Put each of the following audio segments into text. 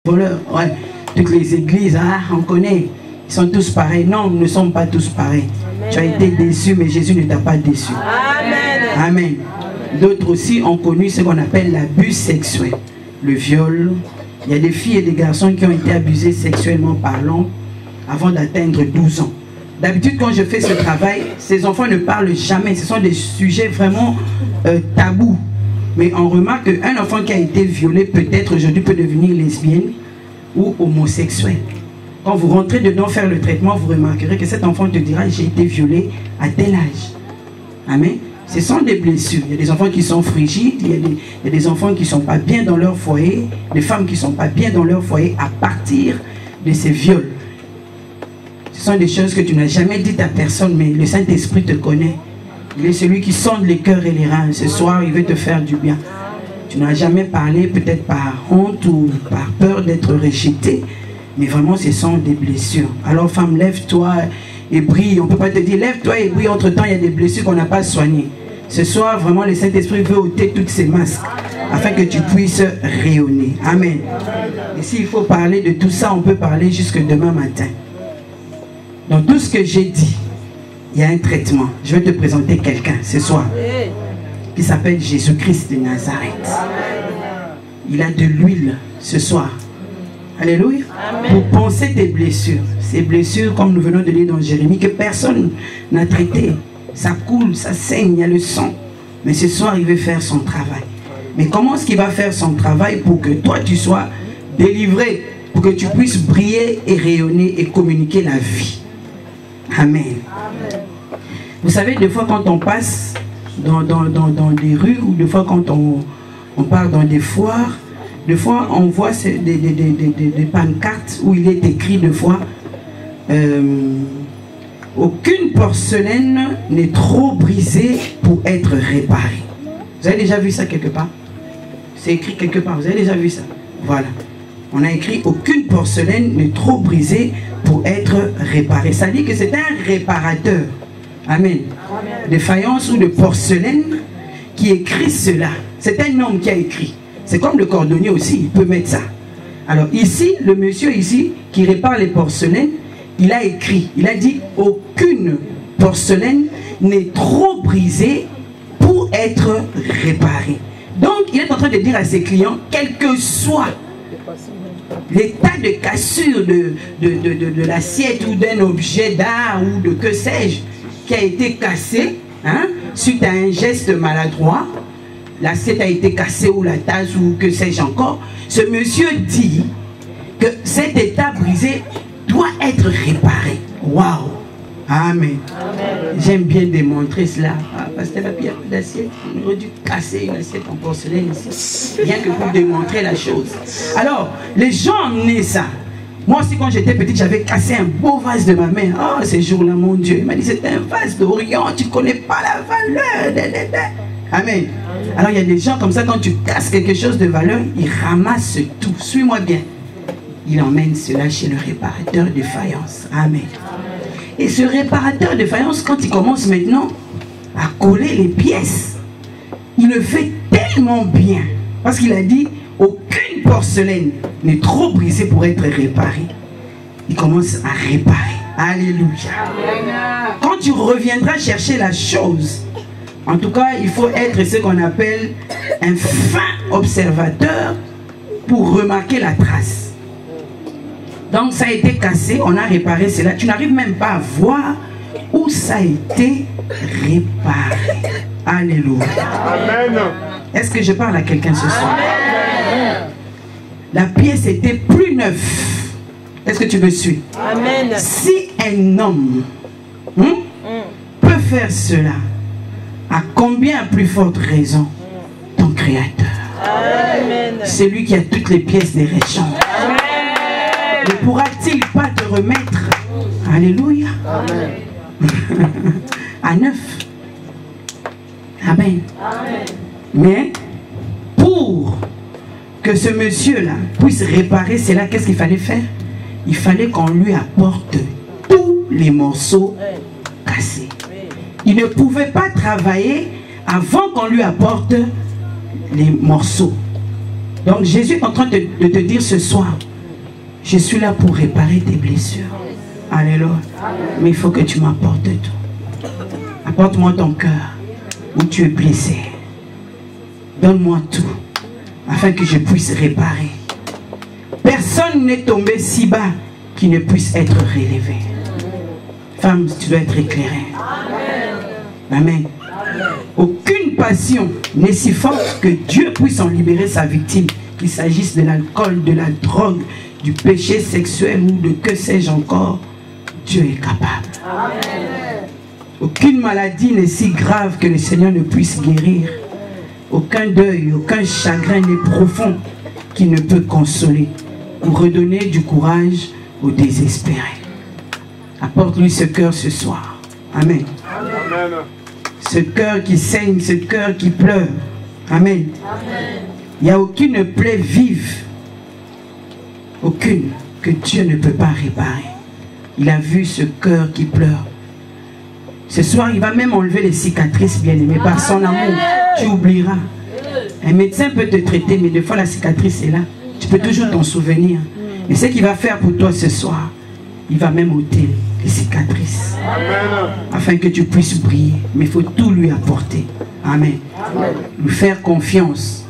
voleurs. Ouais. Toutes les églises, ah, on connaît, ils sont tous pareils. Non, nous ne sommes pas tous pareils. Amen. Tu as été déçu, mais Jésus ne t'a pas déçu. Amen. Amen. D'autres aussi ont connu ce qu'on appelle l'abus sexuel, le viol. Il y a des filles et des garçons qui ont été abusés sexuellement parlant avant d'atteindre 12 ans. D'habitude, quand je fais ce travail, ces enfants ne parlent jamais. Ce sont des sujets vraiment tabous. Mais on remarque qu'un enfant qui a été violé, peut-être aujourd'hui, peut devenir lesbienne ou homosexuel. Quand vous rentrez dedans faire le traitement, vous remarquerez que cet enfant te dira « j'ai été violé à tel âge ». Amen. Ce sont des blessures. Il y a des enfants qui sont frigides, il y a des enfants qui ne sont pas bien dans leur foyer, des femmes qui ne sont pas bien dans leur foyer à partir de ces viols. Ce sont des choses que tu n'as jamais dites à personne, mais le Saint-Esprit te connaît. Il est celui qui sonde les cœurs et les reins. Ce soir, il veut te faire du bien. Tu n'as jamais parlé, peut-être par honte ou par peur d'être rejeté, mais vraiment, ce sont des blessures. Alors, femme, lève-toi et brille. On ne peut pas te dire, lève-toi et brille. Entre-temps, il y a des blessures qu'on n'a pas soignées. Ce soir, vraiment, le Saint-Esprit veut ôter toutes ces masques afin que tu puisses rayonner. Amen. Et s'il faut parler de tout ça, on peut parler jusque demain matin. Dans tout ce que j'ai dit, il y a un traitement. Je vais te présenter quelqu'un ce soir qui s'appelle Jésus-Christ de Nazareth. Il a de l'huile ce soir. Alléluia. Pour penser tes blessures. Ces blessures, comme nous venons de lire dans Jérémie, que personne n'a traité. Ça coule, ça saigne, il y a le sang. Mais ce soir, il veut faire son travail. Mais comment est-ce qu'il va faire son travail pour que toi, tu sois délivré, pour que tu puisses briller et rayonner et communiquer la vie? Amen. Amen. Vous savez, des fois quand on passe dans des rues, ou des fois quand on part dans des foires, des fois on voit des pancartes où il est écrit des fois aucune porcelaine n'est trop brisée pour être réparée. Vous avez déjà vu ça quelque part? C'est écrit quelque part, vous avez déjà vu ça? Voilà. On a écrit aucune porcelaine n'est trop brisée pour être réparée. Ça dit que c'est un réparateur. Amen. De faïence ou de porcelaine qui écrit cela. C'est un homme qui a écrit. C'est comme le cordonnier aussi, il peut mettre ça. Alors ici, le monsieur ici qui répare les porcelaines, il a écrit, il a dit aucune porcelaine n'est trop brisée pour être réparée. Donc il est en train de dire à ses clients, quel que soit l'état de cassure de l'assiette ou d'un objet d'art ou de que sais-je qui a été cassé, hein, suite à un geste maladroit, l'assiette a été cassée ou la tasse ou que sais-je encore, ce monsieur dit que cet état brisé doit être réparé. Waouh! Amen. J'aime bien démontrer cela. Ah, pasteur, il y a plus d'assiette. On aurait dû casser une assiette en porcelaine ici. Rien que pour démontrer la chose. Alors, les gens amenaient ça. Moi aussi, quand j'étais petite, j'avais cassé un beau vase de ma mère. Oh, ces jours-là, mon Dieu. Il m'a dit, c'est un vase d'Orient. Tu ne connais pas la valeur. Amen. Alors, il y a des gens comme ça, quand tu casses quelque chose de valeur, ils ramassent tout. Suis-moi bien. Il emmène cela chez le réparateur de faïence. Amen. Et ce réparateur de faïence, quand il commence maintenant à coller les pièces, il le fait tellement bien. Parce qu'il a dit, aucune porcelaine n'est trop brisée pour être réparée. Il commence à réparer. Alléluia. Quand tu reviendras chercher la chose, en tout cas, il faut être ce qu'on appelle un fin observateur pour remarquer la trace. Donc ça a été cassé, on a réparé cela. Tu n'arrives même pas à voir où ça a été réparé. Alléluia. Amen. Est-ce que je parle à quelqu'un ce soir? Amen. La pièce était plus neuve. Est-ce que tu me suis? Amen. Si un homme peut faire cela, à combien plus forte raison ton Créateur? Amen. C'est lui qui a toutes les pièces des réchanges. Ne pourra-t-il pas te remettre, alléluia, à neuf? Amen. Amen. Mais pour que ce monsieur-là puisse réparer cela, qu'est-ce qu'il fallait faire? Il fallait qu'on lui apporte tous les morceaux cassés. Il ne pouvait pas travailler avant qu'on lui apporte les morceaux. Donc Jésus est en train de te dire ce soir, Je suis là pour réparer tes blessures. Alléluia. Mais il faut que tu m'apportes tout. Apporte-moi ton cœur où tu es blessé. Donne-moi tout afin que je puisse réparer. Personne n'est tombé si bas qui ne puisse être relevé. Femme, tu dois être éclairée. Amen. Aucune passion n'est si forte que Dieu puisse en libérer sa victime, qu'il s'agisse de l'alcool, de la drogue, du péché sexuel ou de que sais-je encore. Dieu est capable. Amen. Aucune maladie n'est si grave que le Seigneur ne puisse guérir. Aucun deuil, aucun chagrin n'est profond qui ne peut consoler ou redonner du courage aux désespérés. Apporte-lui ce cœur ce soir. Amen. Amen. Ce cœur qui saigne, ce cœur qui pleure. Amen. Amen. Il n'y a aucune plaie vive, aucune, que Dieu ne peut pas réparer. Il a vu ce cœur qui pleure. Ce soir, il va même enlever les cicatrices, bien-aimées. Par son amour, tu oublieras. Un médecin peut te traiter, mais des fois la cicatrice est là. Tu peux toujours t'en souvenir. Mais ce qu'il va faire pour toi ce soir, il va même ôter les cicatrices. Amen. Afin que tu puisses briller. Mais il faut tout lui apporter. Amen. Amen. Lui faire confiance.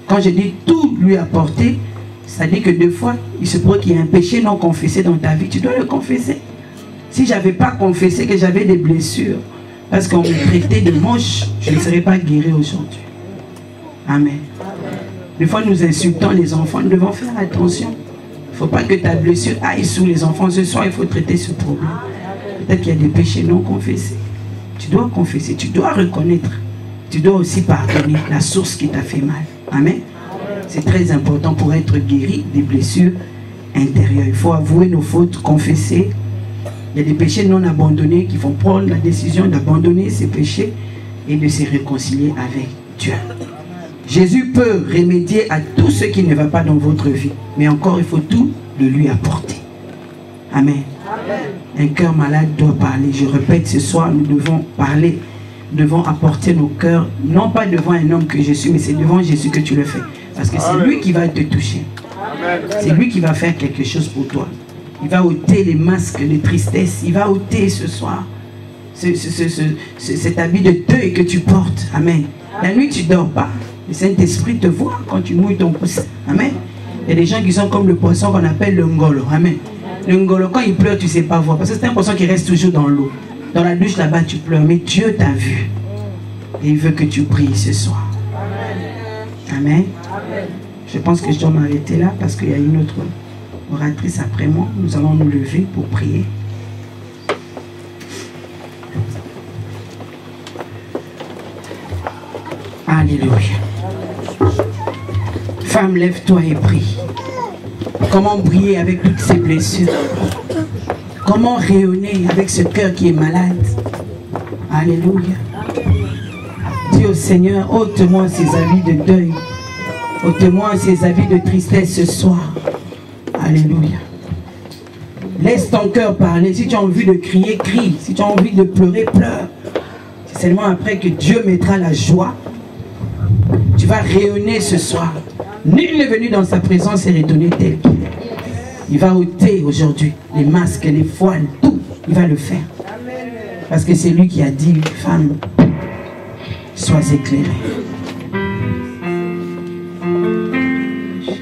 Quand je dis tout lui apporter, ça dit que des fois, il se pourrait qu'il y ait un péché non confessé dans ta vie. Tu dois le confesser. Si je n'avais pas confessé que j'avais des blessures, parce qu'on me traitait de moche, je ne serais pas guéri aujourd'hui. Amen. Des fois, nous insultons les enfants. Nous devons faire attention. Il ne faut pas que ta blessure aille sous les enfants. Ce soir, il faut traiter ce problème. Peut-être qu'il y a des péchés non confessés. Tu dois confesser. Tu dois reconnaître. Tu dois aussi pardonner la source qui t'a fait mal. Amen. C'est très important pour être guéri des blessures intérieures. Il faut avouer nos fautes, confesser. Il y a des péchés non abandonnés qui vont prendre la décision d'abandonner ces péchés et de se réconcilier avec Dieu. Jésus peut remédier à tout ce qui ne va pas dans votre vie. Mais encore, il faut tout de lui apporter. Amen. Un cœur malade doit parler. Je répète, ce soir, nous devons parler. Nous devons apporter nos cœurs, non pas devant un homme que je suis, mais c'est devant Jésus que tu le fais. Parce que c'est lui qui va te toucher. C'est lui qui va faire quelque chose pour toi. Il va ôter les masques de tristesse. Il va ôter ce soir cet habit de deuil que tu portes. Amen. La nuit, tu ne dors pas. Le Saint-Esprit te voit quand tu mouilles ton coussin. Amen. Il y a des gens qui sont comme le poisson qu'on appelle le ngolo. Amen. Le ngolo, quand il pleure, tu ne sais pas voir. Parce que c'est un poisson qui reste toujours dans l'eau. Dans la douche, là-bas, tu pleures. Mais Dieu t'a vu. Et il veut que tu pries ce soir. Amen. Je pense que je dois m'arrêter là parce qu'il y a une autre oratrice après moi. Nous allons nous lever pour prier. Alléluia. Femme, lève-toi et prie. Comment briller avec toutes ces blessures? Comment rayonner avec ce cœur qui est malade? Alléluia. Dis au Seigneur, ôte-moi ces habits de deuil. Ôte-moi ces habits de tristesse ce soir. Alléluia. Laisse ton cœur parler. Si tu as envie de crier, crie. Si tu as envie de pleurer, pleure. C'est seulement après que Dieu mettra la joie. Tu vas rayonner ce soir. Nul n'est venu dans sa présence et retourner tel qu'il est. Il va ôter aujourd'hui les masques, les voiles, tout. Il va le faire. Parce que c'est lui qui a dit, femme, sois éclairée.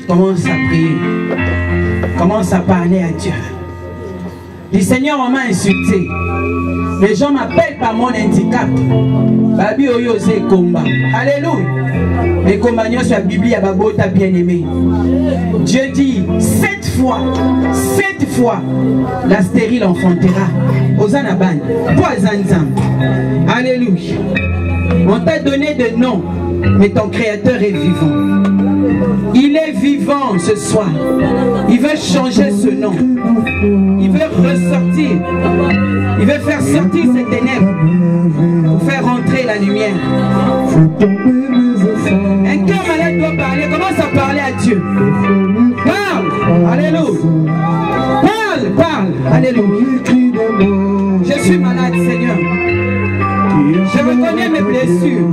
Commence à prier. Commence à parler à Dieu. Dis, Seigneur, on m'a insulté. Les gens m'appellent par mon handicap. Babi Oyose Komba. Alléluia. Les compagnons sur la Bible, il y a Babota bien-aimé. Dieu dit 7 fois, la stérile enfantera. Ozanaban, Poisonzam. Alléluia. On t'a donné de noms, mais ton Créateur est vivant. Il est vivant ce soir. Il veut changer ce nom. Il veut ressortir. Il veut faire sortir ces ténèbres pour faire rentrer la lumière. Un cœur malade doit parler. Commence à parler à Dieu. Parle. Alléluia. Parle. Alléluia. Je suis malade, Seigneur. Je reconnais mes blessures.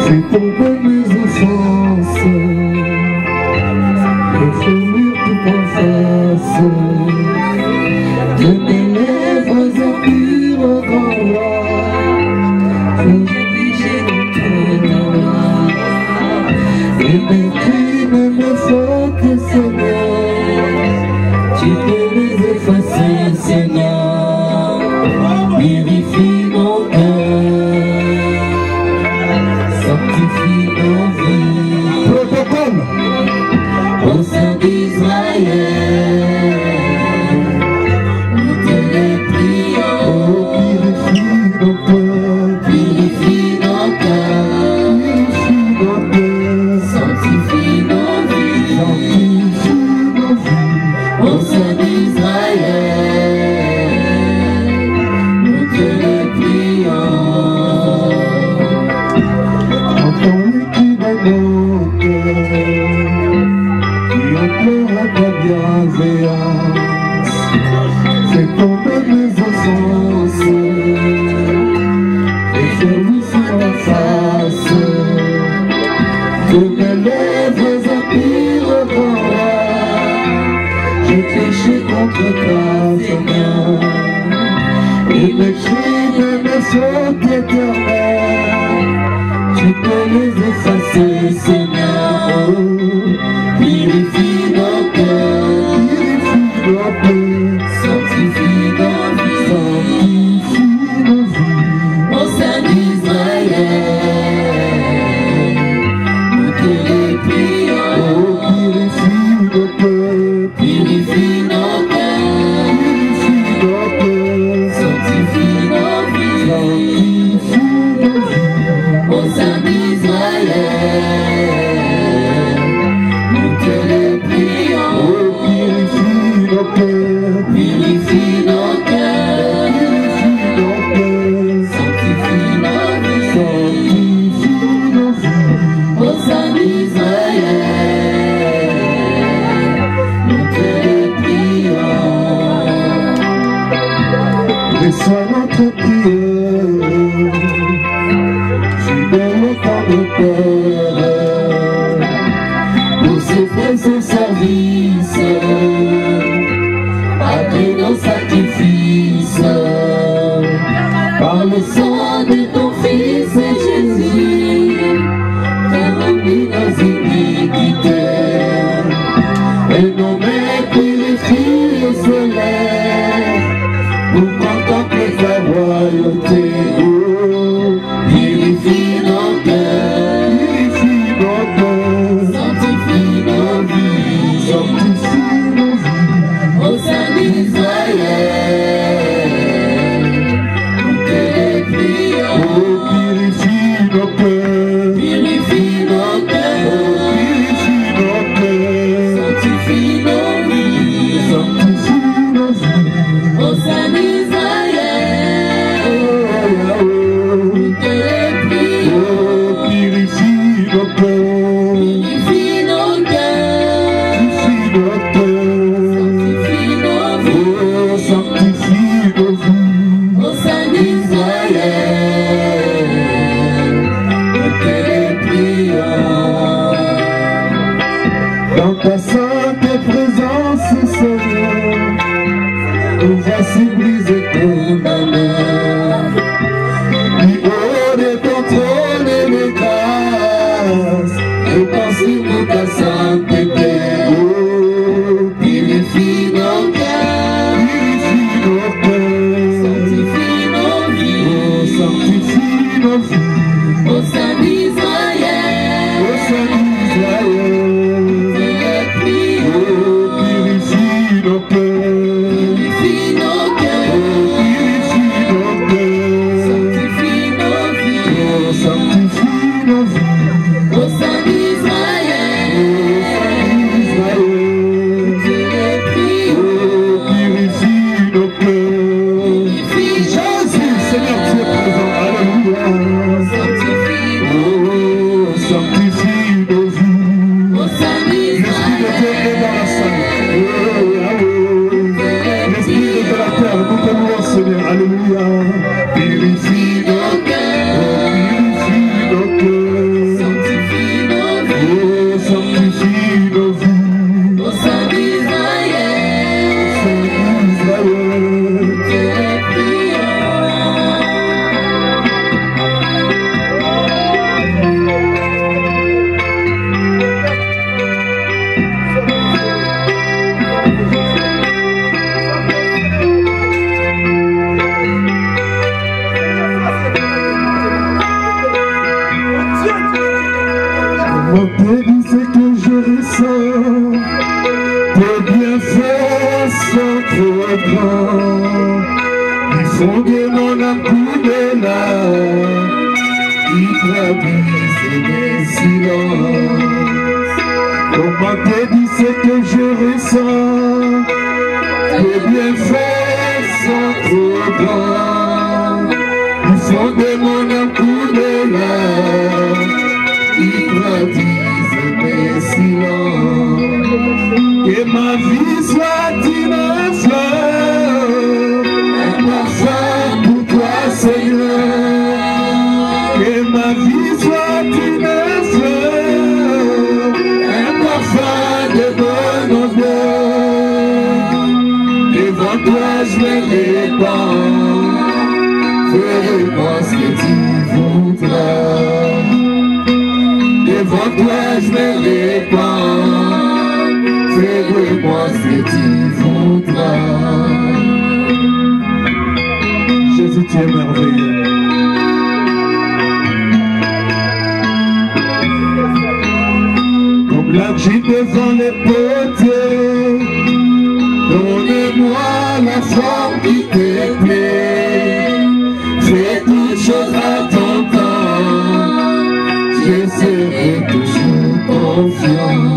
C'est pour mes offenses. que mes lèvres impures renvoient. J'ai péché contre ta loi, et mes crimes, mes fautes, Seigneur, tu peux les effacer, Seigneur. Purifie mon cœur, sanctifie nos vies. Protocole. Au sein d'Israël, nous te les prions. Purifie nos cœurs, sanctifie nos vies. Au sein d'Israël, nous te les prions. Entends les cris de mon cœur, qui implore ta bienveillance. C'est ton même les offenses, et fais-lui sur ma face. Que mes lèvres impures renvoient. J'ai péché contre toi, Seigneur, et mes crimes, mes fautes éternelles, tu peux les effacer, Seigneur. Purifie nos cœurs, sanctifie nos vies. Au sein d'Israël, nous te les prions. Purifie nos cœurs, sanctifie nos vies. Au sein d'Israël, nous te les prions. Purifie nos cœurs, sanctifie nos vies. Au sein d'Israël, nous te les prions. Reçois notre prière, fidèle au temps de Père, pour ses précieux services, après nos sacrifices, Par le sang de ton Fils Jésus, fais remplir nos iniquités, et nos mains purifient et se lèvent pour contempler ta royauté. purifie nos cœurs, Purifie nos cœurs, sanctifie nos vies. sanctifie nos vies. Au sein d'Israël, nous te les prions. Purifie nos cœurs, Purifie nos cœurs, purifie nos cœurs, sanctifie nos vies. sanctifie nos vies. Au sein d'Israël, nous te les prions. Purifie nos cœurs, Purifie nos cœurs, purifie nos cœurs, sanctifie nos vies. sanctifie nos vies. Au sein d'Israël, nous te les prions. Dans ta sainte présence, Seigneur, nous voici brisés, condamnés. Libérés de ton trône et de grâce, et pensez pour ta sainteté. Oh, Purifie nos cœurs, purifie nos cœurs, sanctifie nos oh, vies. sanctifie nos vies. Au sein d'Israël, Au sein d'Israël, te les prions. oh, purifie nos cœurs. Purifie nos cœurs, Purifie fond de mon âme là, qui traduisent mes silences. Comment te dire ce que je ressens? Tes bienfaits sont trop grands. Du fond de mon âme là, qui traduisent mes silences. Que ma vie soit une fleur, un parfum pour toi, Seigneur. Que ma vie soit une fleur, un parfum de bonne odeur. Devant toi je me répands, fais-moi ce que tu voudras. Devant toi je me répands, fais-moi ce que tu voudras. Jésus, tu es merveilleux. Comme l'argile devant les potiers, donne-moi la forme qui te plaît. Fais toutes choses à ton temps, je serai toujours confiant.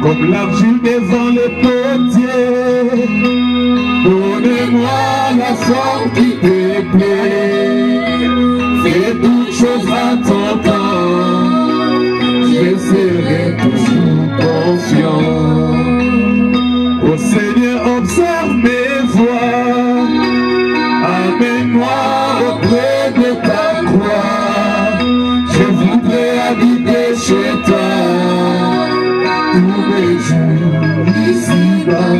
Comme l'argile devant le potier, donne-moi la forme qui te plaît. Fais toutes choses à ton temps, je serai toujours confiant. Ô Seigneur, observe mes voies, amène-moi auprès de ta croix. Je voudrais habiter chez toi tous mes jours ici-bas.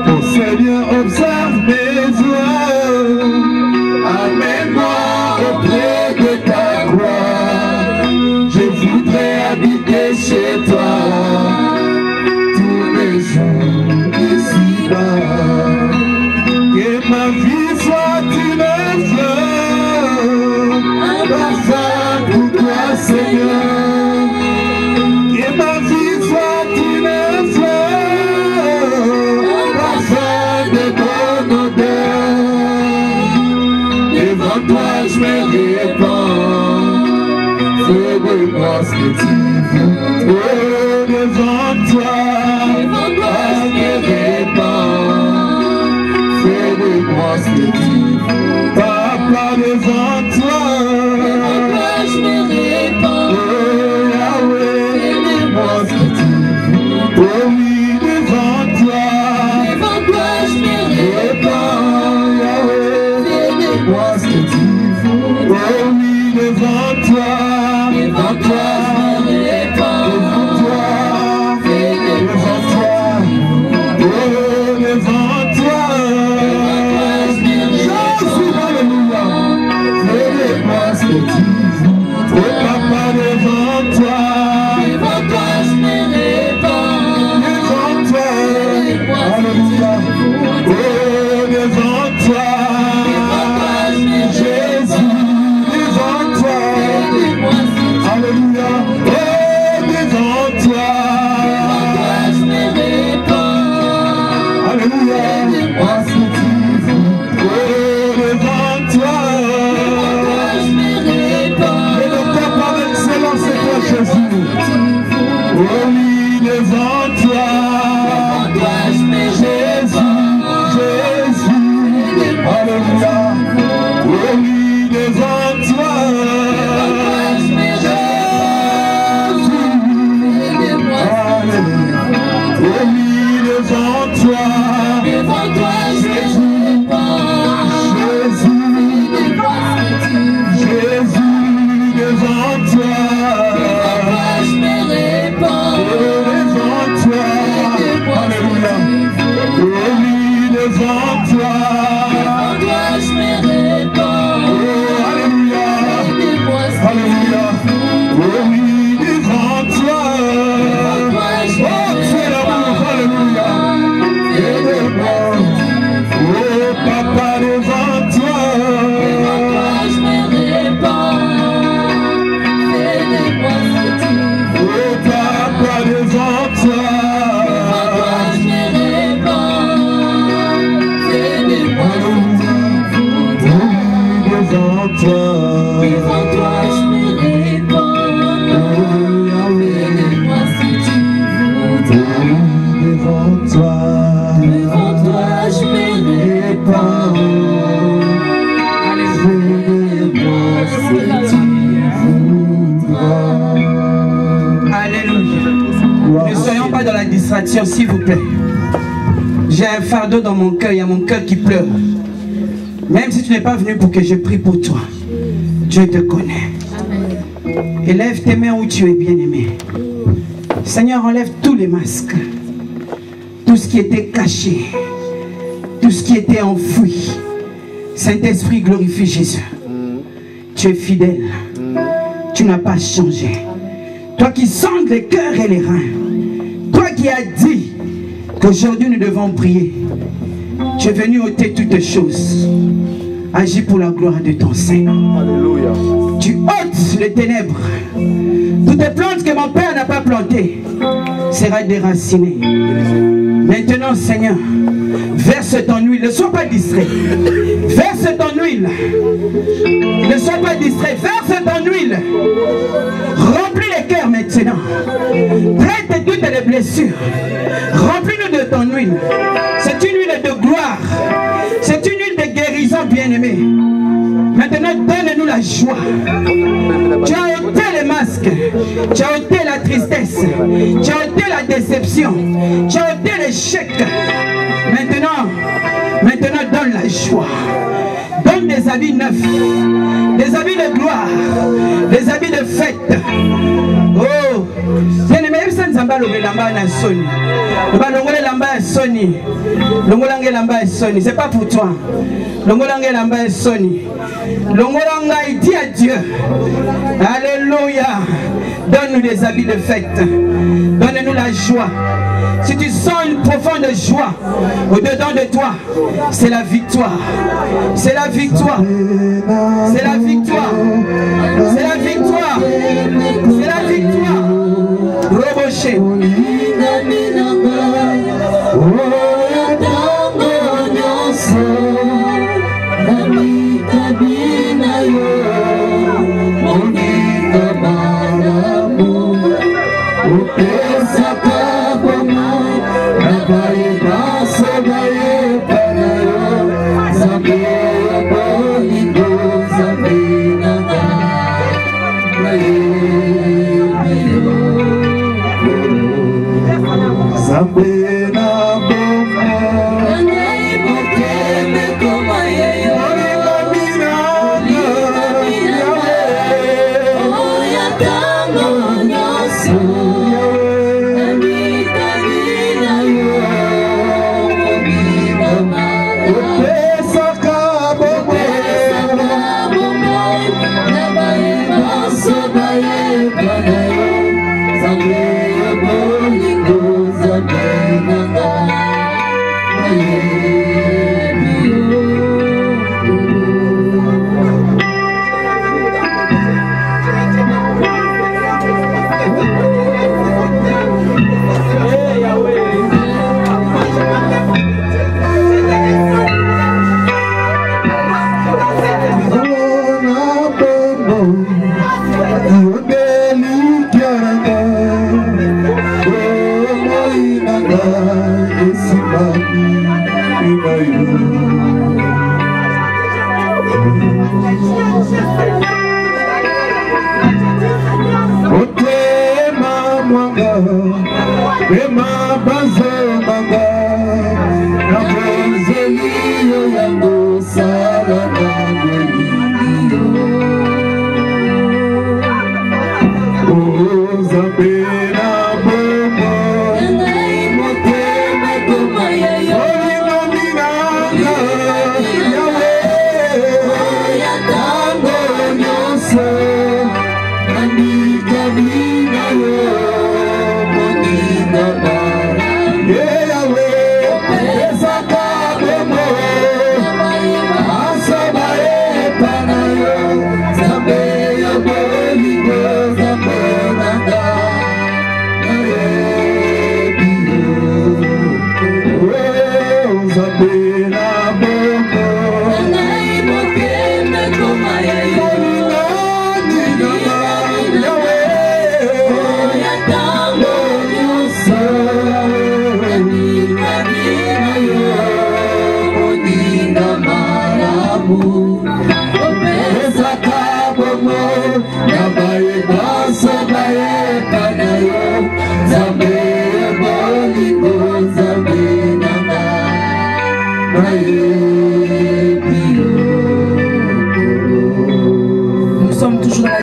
Ô Seigneur, observe mes voies, amène-moi auprès de ta croix. Je voudrais habiter chez toi tous mes jours ici-bas. Que ma vie soit une fleur, un parfum pour toi, Seigneur. Que ma vie soit une fleur, soyons pas dans la distraction, s'il vous plaît. J'ai un fardeau dans mon cœur, il y a mon cœur qui pleure. Même si tu n'es pas venu pour que je prie pour toi, Dieu te connaît. Élève tes mains où tu es bien-aimé. Seigneur, enlève tous les masques, tout ce qui était caché, tout ce qui était enfoui. Saint-Esprit, glorifie Jésus. Tu es fidèle, tu n'as pas changé. Toi qui sondes les cœurs et les reins, toi qui as dit qu'aujourd'hui nous devons prier, tu es venu ôter toutes choses. Agis pour la gloire de ton Seigneur. Alléluia. Tu ôtes les ténèbres. Toutes les plantes que mon Père n'a pas plantées sera déracinées. Maintenant, Seigneur, verse ton huile. Ne sois pas distrait. Verse ton huile. Ne sois pas distrait. Verse ton huile. Remplis les cœurs maintenant. Traite toutes les blessures. Remplis-nous de ton huile. C'est une huile de gloire. C'est une huile de guérison, bien-aimée. Maintenant, donne-nous la joie. Tu as ôté les masques. Tu as ôté la tristesse. Tu as ôté la déception. Tu as ôté l'échec. Maintenant, donne la joie. Donne des habits neufs. Des habits de gloire. Des habits de fête. Oh, bien-aimé, c'est pas pour toi. Dis à Dieu. Alléluia. Donne-nous des habits de fête. Donne-nous la joie. Si tu sens une profonde joie au-dedans de toi, c'est la victoire. C'est la victoire. C'est la victoire. C'est la victoire. C'est la victoire. Roboché. Nous sommes toujours dans la